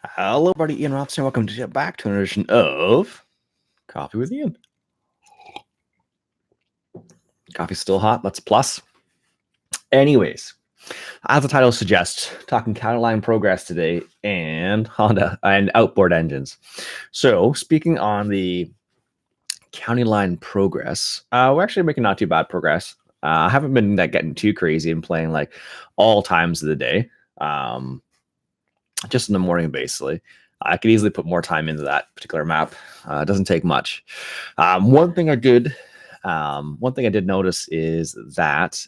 Hello, everybody. Ian Robson. Welcome back to another edition of Coffee with Ian. Coffee's still hot. That's a plus. Anyways, as the title suggests, talking county line progress today and Honda and outboard engines. So, speaking on the county line progress, we're actually making not too bad progress. I haven't been getting too crazy and playing like all times of the day. Just in the morning, basically. I could easily put more time into that particular map. It doesn't take much. One thing I did notice is that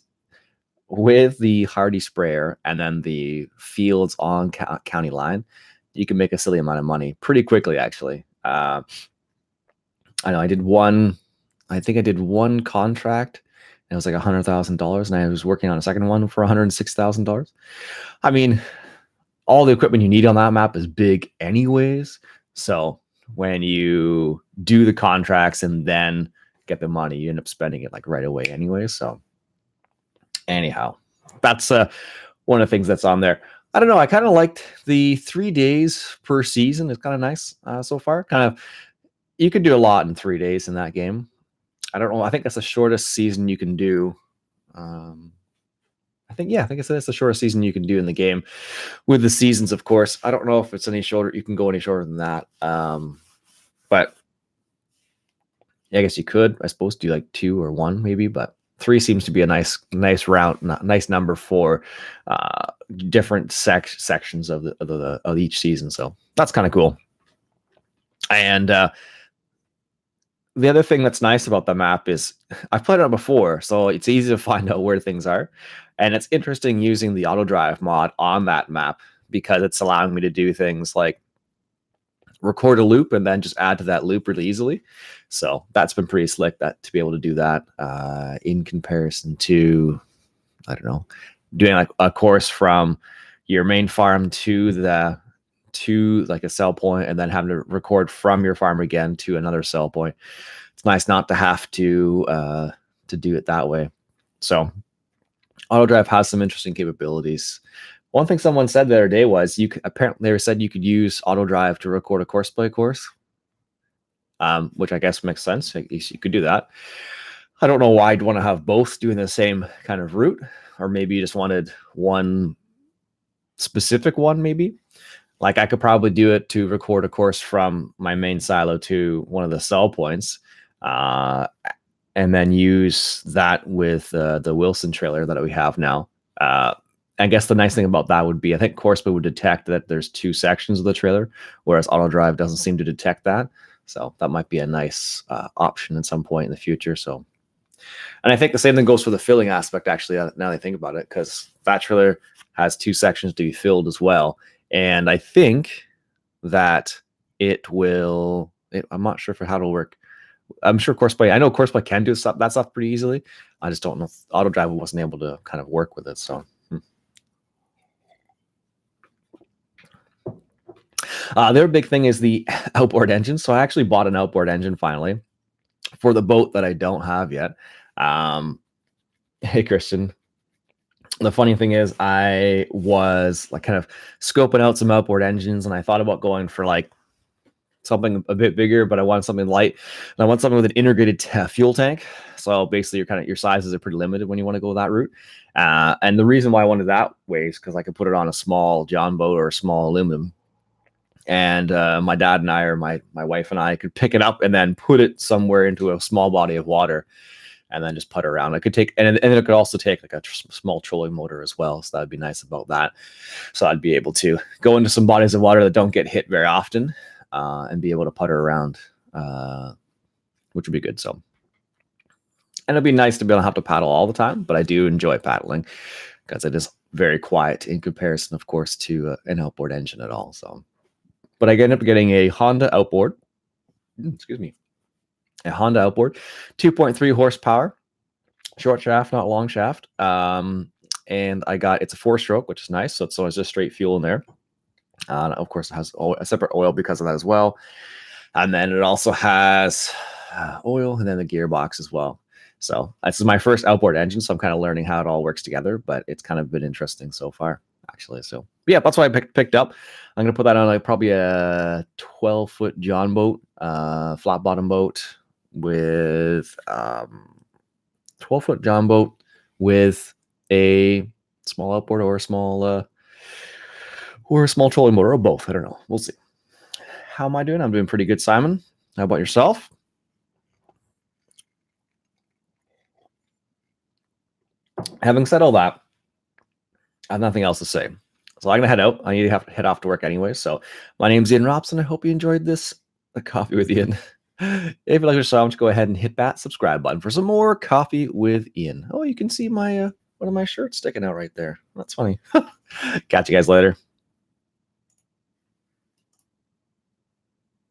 with the Hardy sprayer and then the fields on county line, you can make a silly amount of money pretty quickly. Actually, I know I did one. I think I did one contract. And it was like $100,000, and I was working on a second one for $106,000. I mean, all the equipment you need on that map is big anyways. So when you do the contracts and then get the money, you end up spending it like right away anyway. So anyhow, that's one of the things that's on there. I don't know. I kind of liked the 3 days per season. It's kind of nice so far. Kind of, you could do a lot in 3 days in that game. I don't know. I think that's the shortest season you can do. I think it's the shortest season you can do in the game with the seasons, of course. I don't know if it's any shorter. You can go any shorter than that. But yeah, I guess you could, I suppose, do like 2 or 1 maybe, but 3 seems to be a nice number for different sections of each season. So that's kind of cool. And the other thing that's nice about the map is I've played it before, so it's easy to find out where things are. And it's interesting using the AutoDrive mod on that map because it's allowing me to do things like record a loop and then just add to that loop really easily. So that's been pretty slick to be able to do that in comparison to, I don't know, doing like a course from your main farm to like a sell point and then having to record from your farm again to another sell point. It's nice not to have to do it that way. So AutoDrive has some interesting capabilities. One thing someone said the other day was apparently they said you could use AutoDrive to record a course, which I guess makes sense. You could do that. I don't know why I'd want to have both doing the same kind of route, or maybe you just wanted one specific one, maybe. Like I could probably do it to record a course from my main silo to one of the sell points, and then use that with the Wilson trailer that we have now. I guess the nice thing about that would be I think Corsair would detect that there's 2 sections of the trailer, whereas AutoDrive doesn't seem to detect that. So that might be a nice option at some point in the future. So, and I think the same thing goes for the filling aspect, actually, now that I think about it, because that trailer has 2 sections to be filled as well. And I think that it will, I'm not sure for how it'll work. I'm sure Corsair, I know Corsair can do that stuff pretty easily. I just don't know if AutoDrive wasn't able to kind of work with it. So, their big thing is the outboard engine. So I actually bought an outboard engine finally for the boat that I don't have yet. Hey, Christian. The funny thing is I was like kind of scoping out some outboard engines, and I thought about going for like something a bit bigger, but I wanted something light, and I want something with an integrated fuel tank. So basically your sizes are pretty limited when you want to go that route. And the reason why I wanted that way is because I could put it on a small John boat or a small aluminum. And my dad and I, or my wife and I, could pick it up and then put it somewhere into a small body of water and then just putt around. I could take, and it could also take like a small trolling motor as well. So that'd be nice about that. So I'd be able to go into some bodies of water that don't get hit very often and be able to putter around, which would be good. So, and it'd be nice to be able to have to paddle all the time, but I do enjoy paddling because it is very quiet in comparison, of course, to an outboard engine at all. So, but I ended up getting a Honda outboard. A Honda outboard, 2.3 horsepower, short shaft, not long shaft. And it's a 4-stroke, which is nice. So it's just straight fuel in there. Of course, it has a separate oil because of that as well. And then it also has oil and then the gearbox as well. So this is my first outboard engine, so I'm kind of learning how it all works together, but it's kind of been interesting so far. actually. So yeah, that's why I picked up. I'm gonna put that on like probably a 12-foot John boat, flat bottom boat with 12-foot John boat with a small outboard or a small trolling motor, or both. I don't know. We'll see. How am I doing? I'm doing pretty good, Simon. How about yourself? Having said all that, I have nothing else to say. So I'm gonna head out. I need to head off to work anyway. So my name's Iain Robson. I hope you enjoyed this coffee with Iain. If you like this so much, go ahead and hit that subscribe button for some more coffee with Iain. Oh, you can see my one of my shirts sticking out right there. That's funny. Catch you guys later.